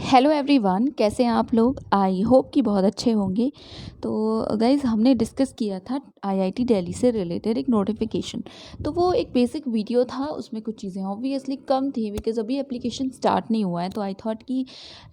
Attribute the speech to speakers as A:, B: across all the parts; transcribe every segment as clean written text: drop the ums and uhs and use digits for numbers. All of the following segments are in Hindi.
A: हेलो एवरीवन, कैसे हैं आप लोग। आई होप कि बहुत अच्छे होंगे। तो गाइज़, हमने डिस्कस किया था आईआईटी दिल्ली से रिलेटेड एक नोटिफिकेशन। तो वो एक बेसिक वीडियो था, उसमें कुछ चीज़ें ऑब्वियसली कम थी बिकॉज अभी एप्लीकेशन स्टार्ट नहीं हुआ है। तो आई थॉट कि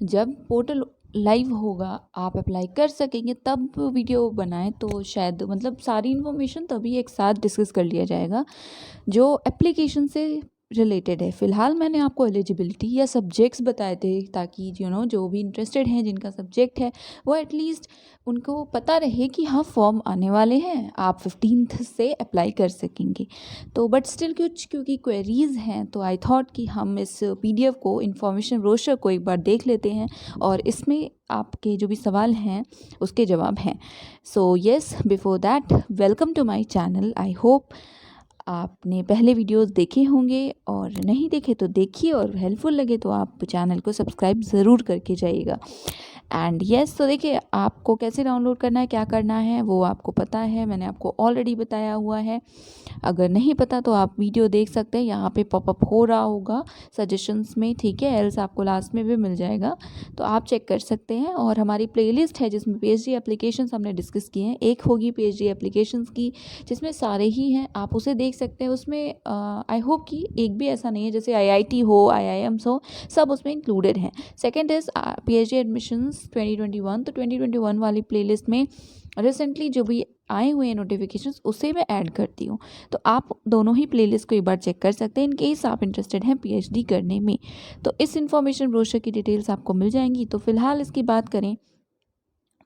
A: जब पोर्टल लाइव होगा, आप अप्लाई कर सकेंगे, तब वीडियो बनाएं तो शायद मतलब सारी इन्फॉर्मेशन तभी एक साथ डिस्कस कर लिया जाएगा जो एप्लीकेशन से रिलेटेड है। फ़िलहाल मैंने आपको एलिजिबिलिटी या सब्जेक्ट्स बताए थे ताकि जो भी इंटरेस्टेड हैं, जिनका सब्जेक्ट है, वो एटलीस्ट उनको पता रहे कि हाँ फॉर्म आने वाले हैं, आप 15th से अप्लाई कर सकेंगे। तो बट स्टिल कुछ क्योंकि क्वेरीज़ हैं, तो आई थॉट कि हम इस पीडीएफ को, इंफॉर्मेशन ब्रोशर को एक बार देख लेते हैं और इसमें आपके जो भी सवाल हैं उसके जवाब हैं। So yes, before that, welcome to my channel. I hope आपने पहले वीडियोस देखे होंगे, और नहीं देखे तो देखिए, और हेल्पफुल लगे तो आप चैनल को सब्सक्राइब ज़रूर करके जाइएगा। एंड येस, तो देखिए, आपको कैसे डाउनलोड करना है, क्या करना है, वो आपको पता है, मैंने आपको ऑलरेडी बताया हुआ है। अगर नहीं पता तो आप वीडियो देख सकते हैं, यहाँ पे पॉपअप हो रहा होगा सजेशंस में, ठीक है, एल्स आपको लास्ट में भी मिल जाएगा, तो आप चेक कर सकते हैं। और हमारी प्लेलिस्ट है जिसमें पीएचडी एप्लीकेशंस हमने डिस्कस किए हैं। एक होगी पीएचडी एप्लीकेशंस की जिसमें सारे ही हैं, आप उसे देख सकते हैं। उसमें आई होप कि एक भी ऐसा नहीं है जैसे आईआईटी हो, आईआईएम्स हो, सब उसमें इंक्लूडेड हैं। Second is PhD admissions 2021। तो 2021 वाली प्लेलिस्ट में रिसेंटली जो भी आए हुए हैं नोटिफिकेशंस, उसे मैं ऐड करती हूँ। तो आप दोनों ही प्लेलिस्ट को एक बार चेक कर सकते हैं इन केस आप इंटरेस्टेड हैं पीएचडी करने में। तो इस इन्फॉर्मेशन ब्रोशर की डिटेल्स आपको मिल जाएंगी। तो फिलहाल इसकी बात करें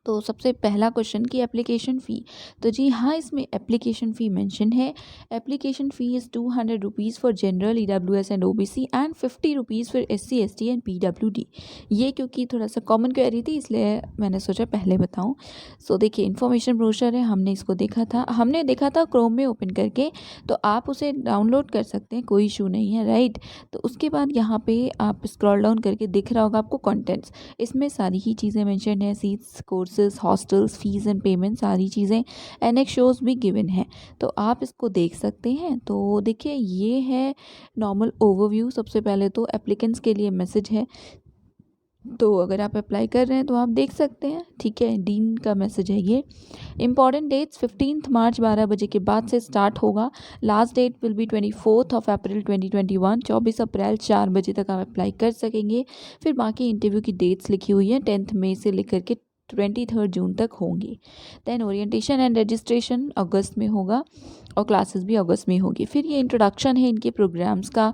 A: तो सबसे पहला क्वेश्चन की एप्लीकेशन फ़ी। तो जी हाँ, इसमें एप्लीकेशन फ़ी मेंशन है। Application fee is 200 rupees for general, EWS and OBC, and 50 rupees for SC, ST and PWD. ये क्योंकि थोड़ा सा कॉमन क्वेरी थी, इसलिए मैंने सोचा पहले बताऊँ। सो देखिए, इन्फॉर्मेशन ब्रोशर है, हमने इसको देखा था क्रोम में ओपन करके, तो आप उसे डाउनलोड कर सकते हैं, कोई इशू नहीं है, राइट। तो उसके बाद यहाँ पे आप स्क्रॉल डाउन करके दिख रहा होगा आपको कंटेंट्स। इसमें सारी ही चीज़ें मेंशन है, seats, courses, hostels, fees and payment, सारी चीज़ें, एनेक्स शोज भी गिवन है, तो आप इसको देख सकते हैं। तो देखिए, ये है नॉर्मल ओवरव्यू। सबसे पहले तो एप्लीकेंट्स के लिए मैसेज है, तो अगर आप अप्लाई कर रहे हैं तो आप देख सकते हैं, ठीक है, डीन का मैसेज है ये। इंपॉर्टेंट डेट्स 15 मार्च 12 बजे के बाद से स्टार्ट होगा। लास्ट डेट विल बी 24 अप्रैल 2021। 24 अप्रैल 4 बजे तक आप अप्लाई कर सकेंगे। फिर बाकी इंटरव्यू की डेट्स लिखी हुई है, 10 मई से लेकर के 23 जून तक होंगी। देन ओरिएंटेशन एंड रजिस्ट्रेशन अगस्त में होगा, और क्लासेस भी अगस्त में होगी। फिर ये इंट्रोडक्शन है इनके प्रोग्राम्स का।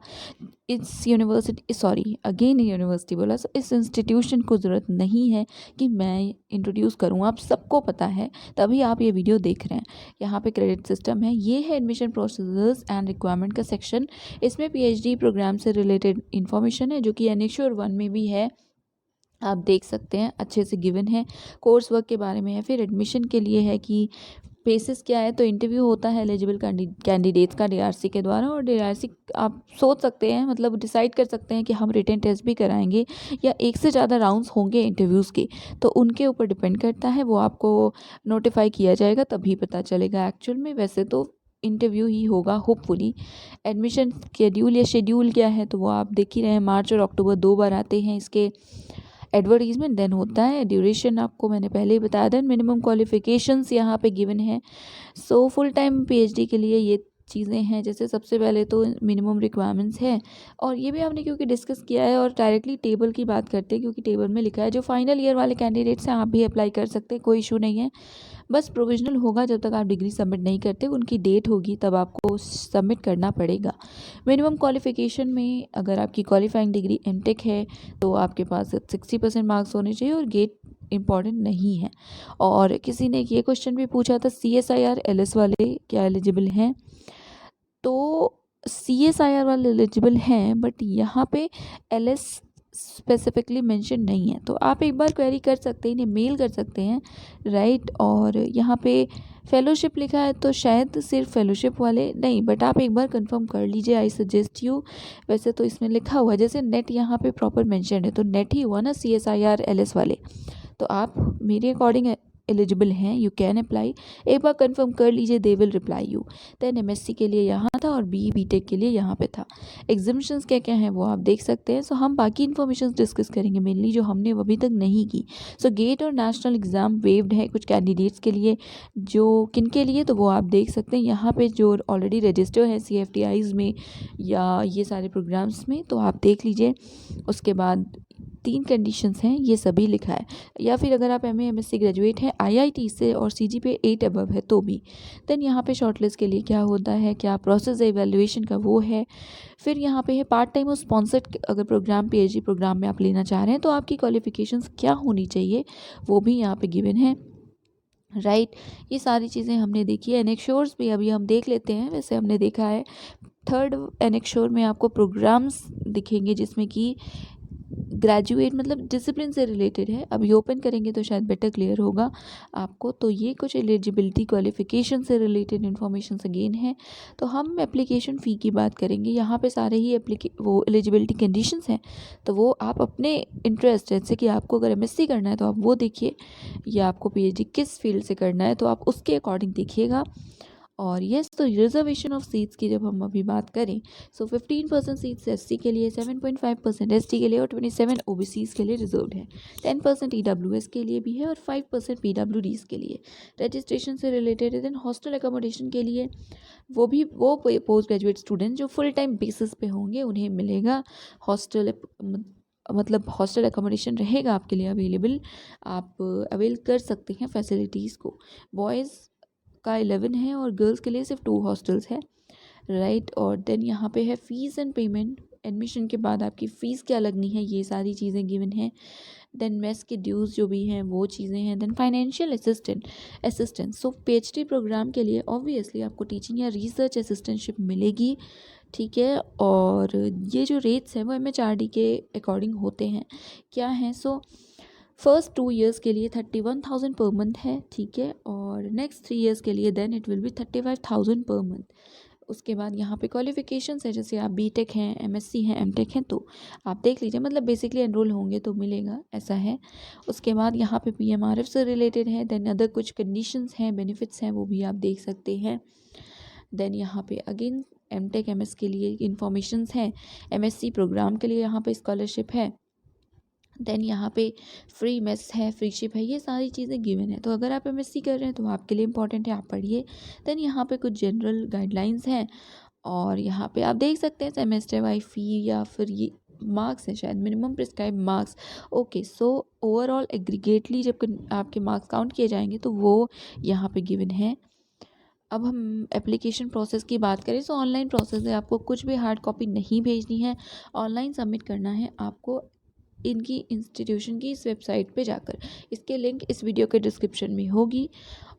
A: इस यूनिवर्सिटी बोला, इस इंस्टीट्यूशन को ज़रूरत नहीं है कि मैं इंट्रोड्यूस करूँ, आप सबको पता है, तभी आप ये वीडियो देख रहे हैं। यहाँ पे क्रेडिट सिस्टम है, ये है एडमिशन प्रोसीजर्स एंड रिक्वायरमेंट का सेक्शन। इसमें पीएचडी प्रोग्राम से रिलेटेड इन्फॉर्मेशन है जो कि एनेक्स्योर 1 में भी है, आप देख सकते हैं, अच्छे से गिवन है। कोर्स वर्क के बारे में है। फिर एडमिशन के लिए है कि बेसिस क्या है, तो इंटरव्यू होता है एलिजिबल कैंडिडेट्स का डीआरसी के द्वारा, और डीआरसी आप सोच सकते हैं, मतलब डिसाइड कर सकते हैं कि हम रिटन टेस्ट भी कराएंगे या एक से ज़्यादा राउंड्स होंगे इंटरव्यूज़ के, तो उनके ऊपर डिपेंड करता है। वो आपको नोटिफाई किया जाएगा, तभी पता चलेगा एक्चुअल में। वैसे तो इंटरव्यू ही होगा होपफुली। एडमिशन शेड्यूल क्या है, तो वो आप देख ही रहे हैं, मार्च और अक्टूबर 2 बार आते हैं इसके एडवर्टीजमेंट। देन होता है ड्यूरेशन, आपको मैंने पहले ही बताया था। मिनिमम क्वालिफिकेशंस यहाँ पे गिवन है। सो फुल टाइम पीएचडी के लिए ये चीज़ें हैं, जैसे सबसे पहले तो मिनिमम रिक्वायरमेंट्स है, और ये भी हमने क्योंकि डिस्कस किया है, और डायरेक्टली टेबल की बात करते हैं क्योंकि टेबल में लिखा है जो फाइनल ईयर वाले कैंडिडेट्स हैं आप भी अप्लाई कर सकते हैं, कोई इशू नहीं है। बस प्रोविजनल होगा, जब तक आप डिग्री सबमिट नहीं करते, उनकी डेट होगी तब आपको सबमिट करना पड़ेगा। मिनिमम क्वालिफिकेशन में अगर आपकी क्वालिफाइंग डिग्री एमटेक है तो आपके पास 60% मार्क्स होने चाहिए, और गेट इम्पॉर्टेंट नहीं है। और किसी ने ये क्वेश्चन भी पूछा था, CSIR LS वाले क्या एलिजिबल हैं, तो CSIR वाले एलिजिबल हैं, बट यहाँ पे LS स्पेसिफिकली मेंशन नहीं है, तो आप एक बार क्वेरी कर सकते हैं, इन्हें मेल कर सकते हैं, राइट। और यहाँ पे फेलोशिप लिखा है, तो शायद सिर्फ फेलोशिप वाले नहीं, बट आप एक बार कंफर्म कर लीजिए, आई सजेस्ट यू। वैसे तो इसमें लिखा हुआ है, जैसे नेट यहाँ पे प्रॉपर मेंशन है, तो नेट ही हुआ ना CSIR LS वाले, तो आप मेरे अकॉर्डिंग एलिजिबल हैं, यू कैन अप्लाई। एक बार कंफर्म कर लीजिए, they will reply you. Then MSc के लिए यहाँ था, और बीटेक के लिए यहाँ पे था। एग्जामिशंस क्या क्या हैं वो आप देख सकते हैं। सो हम बाकी इन्फॉर्मेशन डिस्कस करेंगे मेनली जो हमने अभी तक नहीं की। सो गेट और नेशनल एग्ज़ाम वेव्ड है कुछ कैंडिडेट्स के लिए, जो किन के लिए, तो वो आप देख सकते हैं यहाँ पे जो ऑलरेडी रजिस्टर है CFTIs में या ये सारे प्रोग्राम्स में, तो आप देख लीजिए। उसके बाद 3 कंडीशंस हैं, ये सभी लिखा है। या फिर अगर आप MA MSc ग्रेजुएट हैं IIT से और CGPA 8 अबव है तो भी, देन यहाँ पे शॉर्टलिस्ट के लिए क्या होता है, क्या प्रोसेस है इवैल्यूएशन का वो है। फिर यहाँ पे है पार्ट टाइम और स्पॉन्सर्ड अगर प्रोग्राम PhD प्रोग्राम में आप लेना चाह रहे हैं तो आपकी क्वालिफिकेशंस क्या होनी चाहिए वो भी यहाँ पे गिवन है, राइट। ये सारी चीज़ें हमने देखी है। एनेक्श्योर्स भी अभी हम देख लेते हैं। वैसे हमने देखा है 3rd एनेक्श्योर में आपको प्रोग्राम्स दिखेंगे जिसमें कि ग्रेजुएट मतलब डिसिप्लिन से रिलेटेड है। अभी ओपन करेंगे तो शायद बेटर क्लियर होगा आपको। तो ये कुछ एलिजिबिलिटी क्वालिफिकेशन से रिलेटेड इन्फॉर्मेशन अगेन है। तो हम एप्लीकेशन फ़ी की बात करेंगे। यहाँ पे सारे ही वो एलिजिबिलिटी कंडीशंस हैं, तो वो आप अपने इंटरेस्ट, जैसे कि आपको अगर MSc करना है तो आप वो देखिए, या आपको PhD किस फील्ड से करना है तो आप उसके अकॉर्डिंग देखिएगा। और येस, तो रिजर्वेशन ऑफ सीट्स की जब हम अभी बात करें, सो 15% सीट्स SC के लिए, 7.5% ST के लिए और 27 OBCs के लिए रिजर्व है। 10% EWS के लिए भी है और 5% PWDs के लिए। रजिस्ट्रेशन से रिलेटेड है। देन हॉस्टल एकोमोडेशन के लिए वो पोस्ट ग्रेजुएट स्टूडेंट जो फुल टाइम बेसिस पे होंगे उन्हें मिलेगा हॉस्टल, मतलब हॉस्टल एकोमोडेशन रहेगा आपके लिए अवेलेबल। आप अवेल कर सकते हैं फैसिलिटीज़ को। बॉयज़ का 11 है और गर्ल्स के लिए सिर्फ 2 हॉस्टल्स है, राइट। और देन यहाँ पे है फ़ीस एंड पेमेंट। एडमिशन के बाद आपकी फ़ीस क्या लगनी है ये सारी चीज़ें गिवन हैं। देन मेस के ड्यूज़ जो भी हैं वो चीज़ें हैं। Then financial assistance. So PhD programme के लिए ऑब्वियसली आपको टीचिंग या रिसर्च असिस्टेंटशिप मिलेगी, ठीक है। और ये जो रेट्स हैं वो MHRD के अकॉर्डिंग होते हैं, क्या हैं। सो फर्स्ट 2 ईयर्स के लिए 31,000 पर मंथ है, ठीक है। और नेक्स्ट 3 ईयर्स के लिए then it will be 35,000 per month. उसके बाद यहाँ पे क्वालिफिकेशंस है, जैसे आप BTech हैं, MSc हैं, MTech हैं तो आप देख लीजिए, मतलब बेसिकली एनरोल होंगे तो मिलेगा, ऐसा है। उसके बाद यहाँ पे PMRF से रिलेटेड है। देन अदर कुछ कंडीशंस हैं, बेनिफिट्स हैं, वो भी आप देख सकते हैं। देन यहाँ पे अगेन MTech MS के लिए इन्फॉर्मेशंस हैं। MSc प्रोग्राम के लिए यहाँ पे स्कॉलरशिप है। देन यहाँ पे फ्री मेस है, फ्री शिप है, ये सारी चीज़ें गिवन है। तो अगर आप MSc कर रहे हैं तो आपके लिए इंपॉर्टेंट है, आप पढ़िए। देन यहाँ पे कुछ जनरल गाइडलाइंस हैं और यहाँ पे आप देख सकते हैं सेमेस्टर वाइज फ़ी या फिर ये मार्क्स है, शायद minimum prescribe marks. Okay, so overall aggregately जब आपके मार्क्स काउंट किए जाएंगे तो वो यहाँ पे गिवन है। अब हम एप्लीकेशन प्रोसेस की बात करें तो ऑनलाइन प्रोसेस है, आपको कुछ भी हार्ड कॉपी नहीं भेजनी है, ऑनलाइन सबमिट करना है आपको इनकी इंस्टीट्यूशन की इस वेबसाइट पे जाकर। इसके लिंक इस वीडियो के डिस्क्रिप्शन में होगी।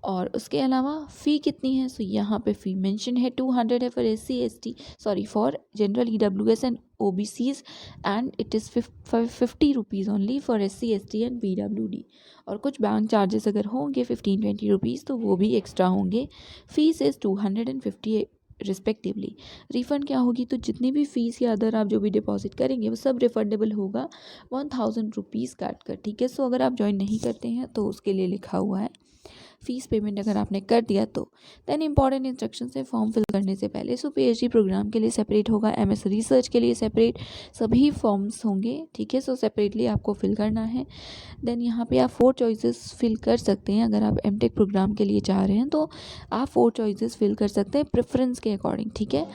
A: और उसके अलावा फ़ी कितनी है, सो यहाँ पे फ़ी मेंशन है 200 है for for general EWS and OBCs and it is 50 rupees only for SC ST and PWD। और कुछ बैंक चार्जेस अगर होंगे 15-20 रुपीज़ तो वो भी एक्स्ट्रा होंगे। Fees is 250 respectively. रिफ़ंड क्या होगी, तो जितनी भी फ़ीस या अदर आप जो भी डिपॉजिट करेंगे वो सब रिफंडेबल होगा 1000 रुपीज़ काट कर, ठीक है। सो अगर आप ज्वाइन नहीं करते हैं तो उसके लिए लिखा हुआ है फ़ीस पेमेंट अगर आपने कर दिया तो। देन इंपॉर्टेंट इंस्ट्रक्शन है फॉर्म फिल करने से पहले। सो PhD प्रोग्राम के लिए सेपरेट होगा, MS रिसर्च के लिए सेपरेट, सभी फॉर्म्स होंगे, ठीक है। सो सेपरेटली आपको फिल करना है। देन यहाँ पे आप 4 चॉइसेस फिल कर सकते हैं। अगर आप MTech प्रोग्राम के लिए चाह रहे हैं तो आप 4 चॉइसेस फिल कर सकते हैं प्रेफरेंस के अकॉर्डिंग, ठीक है।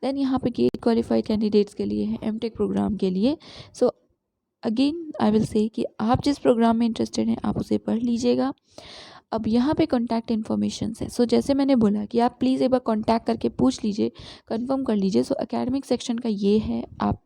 A: देन यहाँ पे गेट क्वालिफाइड कैंडिडेट्स के लिए है, MTech प्रोग्राम के लिए। So again I will say कि आप जिस प्रोग्राम में इंटरेस्टेड हैं आप उसे पढ़ लीजिएगा। अब यहाँ पे कॉन्टैक्ट इन्फॉर्मेशन है। सो जैसे मैंने बोला कि आप प्लीज़ एक बार कॉन्टैक्ट करके पूछ लीजिए, कंफर्म कर लीजिए। सो एकेडमिक सेक्शन का ये है, आप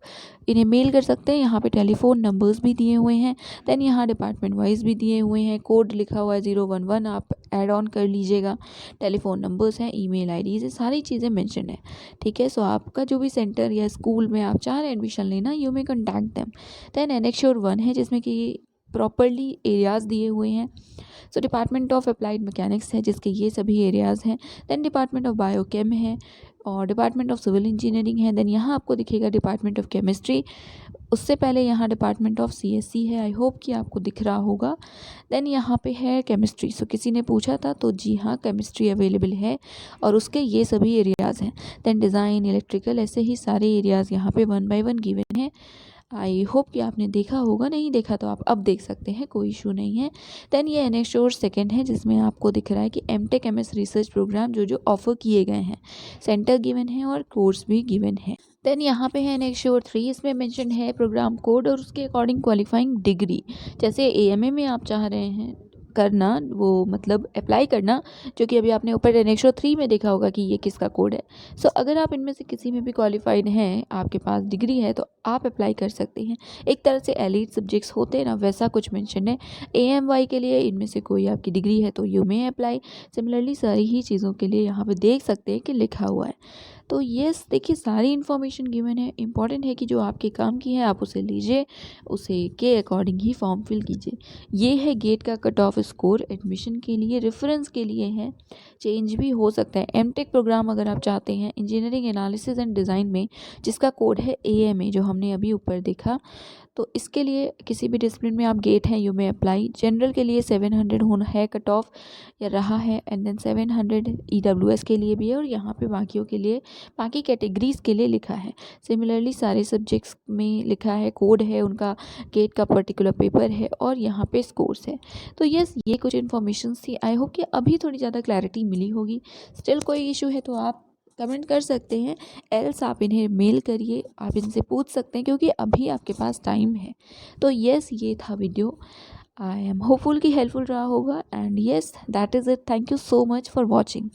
A: इन्हें मेल कर सकते हैं। यहाँ पे टेलीफोन नंबर्स भी दिए हुए हैं। देन यहाँ डिपार्टमेंट वाइज भी दिए हुए हैं, कोड लिखा हुआ है 011, आप ऐड ऑन कर लीजिएगा। टेलीफोन नंबर्स हैं, email IDs, ये सारी चीज़ें मेंशन है, ठीक है। सो आपका जो भी सेंटर या स्कूल में आप चाह रहे हैं एडमिशन लेना, you may contact them. Then annexure 1 है जिसमें कि प्रॉपरली एरियाज़ दिए हुए हैं। So department of applied mechanics है जिसके ये सभी एरियाज़ हैं। देन डिपार्टमेंट ऑफ बायोकेम है और डिपार्टमेंट ऑफ सिविल इंजीनियरिंग है। देन यहाँ आपको दिखेगा डिपार्टमेंट ऑफ केमिस्ट्री, उससे पहले यहाँ डिपार्टमेंट ऑफ CSC है, आई होप कि आपको दिख रहा होगा। देन यहाँ पे है केमिस्ट्री। सो किसी ने पूछा था, तो जी हाँ, केमिस्ट्री अवेलेबल है और उसके ये सभी एरियाज़ हैं। देन डिज़ाइन, इलेक्ट्रिकल, ऐसे ही सारे एरियाज़ यहाँ पे 1 बाय 1 गिवन है। आई होप कि आपने देखा होगा, नहीं देखा तो आप अब देख सकते हैं, कोई इशू नहीं है। देन ये एनेक्सोर सेकेंड है, जिसमें आपको दिख रहा है कि MTech MS रिसर्च प्रोग्राम जो जो ऑफर किए गए हैं, सेंटर गिवन है और कोर्स भी गिवन है। देन यहाँ पे है एनेक्सोर 3, इसमें मेंशन है प्रोग्राम कोड और उसके अकॉर्डिंग क्वालिफाइंग डिग्री। जैसे AMA में आप चाह रहे हैं करना, वो मतलब अप्लाई करना, जो कि अभी आपने ऊपर एनेक्सोर 3 में देखा होगा कि ये किसका कोड है। सो अगर आप इनमें से किसी में भी क्वालिफाइड हैं, आपके पास डिग्री है, तो आप अप्लाई कर सकते हैं। एक तरह से एलीट सब्जेक्ट्स होते हैं ना, वैसा कुछ मेंशन है। AMY के लिए इनमें से कोई आपकी डिग्री है तो यू मे अप्लाई। सिमिलरली सारी ही चीज़ों के लिए यहाँ पे देख सकते हैं कि लिखा हुआ है। तो येस, देखिए सारी इन्फॉर्मेशन गिवन है। इंपॉर्टेंट है कि जो आपके काम की है आप उसे लीजिए, उसे के अकॉर्डिंग ही फॉर्म फिल कीजिए। ये है गेट का कट ऑफ स्कोर एडमिशन के लिए, रेफरेंस के लिए है, चेंज भी हो सकता है। MTech प्रोग्राम अगर आप चाहते हैं इंजीनियरिंग एनालिसिस एंड डिज़ाइन में, जिसका कोड है AMA, जो हमने अभी ऊपर देखा, तो इसके लिए किसी भी डिसिप्लिन में आप गेट हैं, यू मे अप्लाई। जनरल के लिए 700 होना है कट ऑफ, या रहा है। एंड देन 700 EWS के लिए भी है, और यहाँ पे बाकियों के लिए, बाकी कैटेगरीज़ के लिए लिखा है। सिमिलरली सारे सब्जेक्ट्स में लिखा है, कोड है उनका, गेट का पर्टिकुलर पेपर है, और यहाँ पे स्कोर्स है। तो यस, ये कुछ इन्फॉर्मेशन थी। आई होप कि अभी थोड़ी ज़्यादा क्लैरिटी मिली होगी। स्टिल कोई इशू है तो आप कमेंट कर सकते हैं, एल्स आप इन्हें मेल करिए, आप इनसे पूछ सकते हैं, क्योंकि अभी आपके पास टाइम है। तो यस, ये था वीडियो। आई एम होपफुल कि हेल्पफुल रहा होगा। And yes, that is it. Thank you so much for watching.